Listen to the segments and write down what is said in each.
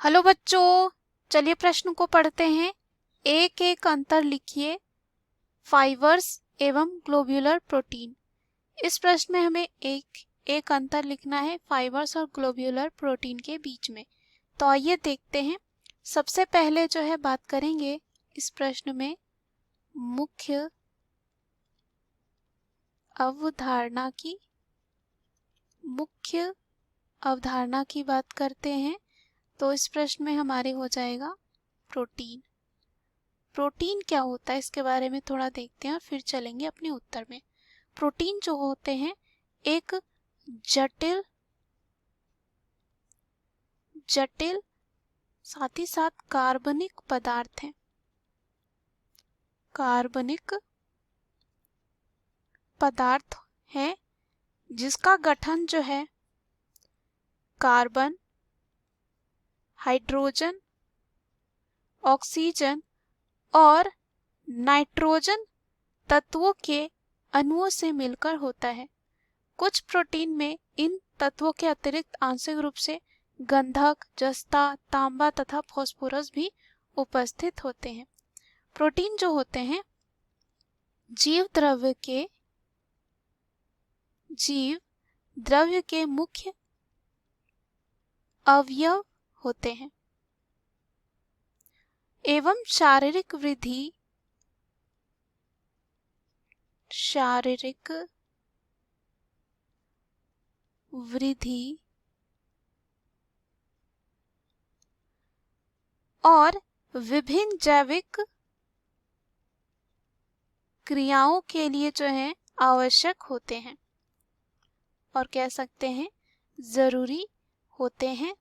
Hello बच्चों, चलिए प्रश्न को पढ़ते हैं। एक एक अंतर लिखिए फाइबर्स एवं ग्लोब्यूलर प्रोटीन। इस प्रश्न में हमें एक एक अंतर लिखना है फाइबर्स और ग्लोब्यूलर प्रोटीन के बीच में। तो आइए देखते हैं। सबसे पहले जो है बात करेंगे इस प्रश्न में मुख्य अवधारणा की बात करते हैं। तो इस प्रश्न में हमारे हो जाएगा प्रोटीन। प्रोटीन क्या होता है इसके बारे में थोड़ा देखते हैं और फिर चलेंगे अपने उत्तर में। प्रोटीन जो होते हैं एक जटिल साथ ही साथ कार्बनिक पदार्थ हैं। कार्बनिक पदार्थ है जिसका गठन जो है कार्बन, हाइड्रोजन, ऑक्सीजन और नाइट्रोजन तत्वों के अणुओं से मिलकर होता है। कुछ प्रोटीन में इन तत्वों के अतिरिक्त आंशिक रूप से गंधक, जस्ता, तांबा तथा फास्फोरस भी उपस्थित होते हैं। प्रोटीन जो होते हैं जीव द्रव्य के मुख्य अवयव होते हैं एवं शारीरिक वृद्धि और विभिन्न जैविक क्रियाओं के लिए जो है आवश्यक होते हैं और कह सकते हैं जरूरी होते हैं।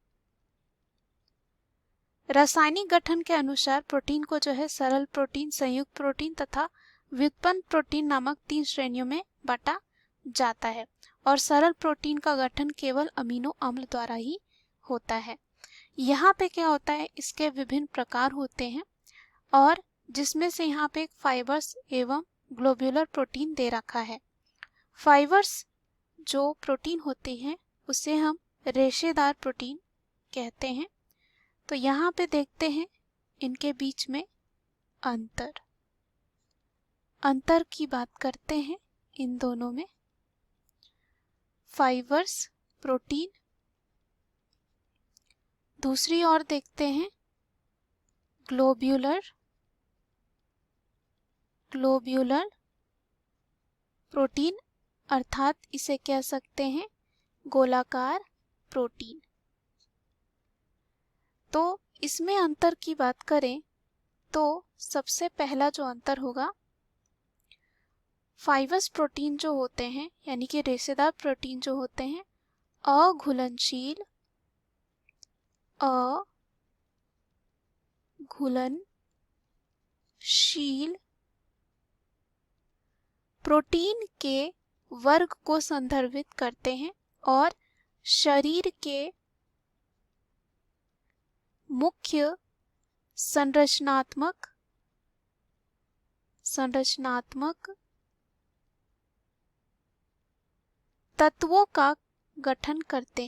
रासायनिक गठन के अनुसार प्रोटीन को जो है सरल प्रोटीन, संयुक्त प्रोटीन तथा व्युत्पन्न प्रोटीन नामक 3 श्रेणियों में बांटा जाता है और सरल प्रोटीन का गठन केवल अमीनो अम्ल द्वारा ही होता है। यहाँ पे क्या होता है, इसके विभिन्न प्रकार होते हैं और जिसमें से यहाँ पे एक फाइबर्स एवं ग्लोब्यूलर प्रोटीन दे रखा है। फाइबर्स जो प्रोटीन होते हैं उसे हम रेशेदार प्रोटीन कहते हैं। तो यहाँ पे देखते हैं इनके बीच में अंतर की बात करते हैं इन दोनों में। फाइबर्स प्रोटीन, दूसरी ओर देखते हैं ग्लोब्यूलर प्रोटीन, अर्थात इसे कह सकते हैं गोलाकार प्रोटीन। तो इसमें अंतर की बात करें तो सबसे पहला जो अंतर होगा, फाइबर्स प्रोटीन जो होते हैं यानी कि रेशेदार प्रोटीन जो होते हैं अघुलनशील प्रोटीन के वर्ग को संदर्भित करते हैं और शरीर के मुख्य संरचनात्मक तत्वों का गठन करते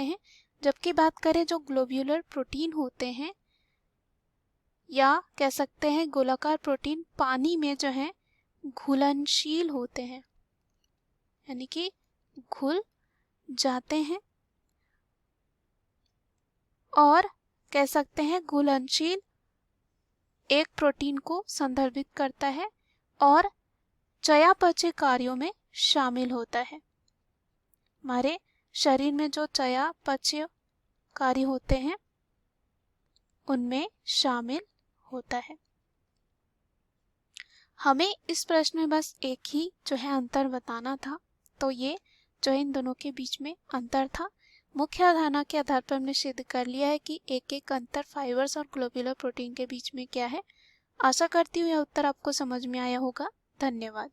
हैं। जबकि बात करें जो ग्लोब्यूलर प्रोटीन होते हैं या कह सकते हैं गोलाकार प्रोटीन, पानी में जो है घुलनशील होते हैं यानी कि घुल जाते हैं और कह सकते हैं घुलनशील एक प्रोटीन को संदर्भित करता है और चयापचय कार्यों में शामिल होता है। हमारे शरीर में जो चयापचय कार्य होते हैं उनमें शामिल होता है। हमें इस प्रश्न में बस एक ही जो है अंतर बताना था। तो ये जो इन दोनों के बीच में अंतर था, मुख्य अवधारणा के आधार पर हमने सिद्ध कर लिया है कि एक एक अंतर फाइबर्स और ग्लोब्यूलर प्रोटीन के बीच में क्या है। आशा करती हूँ यह उत्तर आपको समझ में आया होगा। धन्यवाद।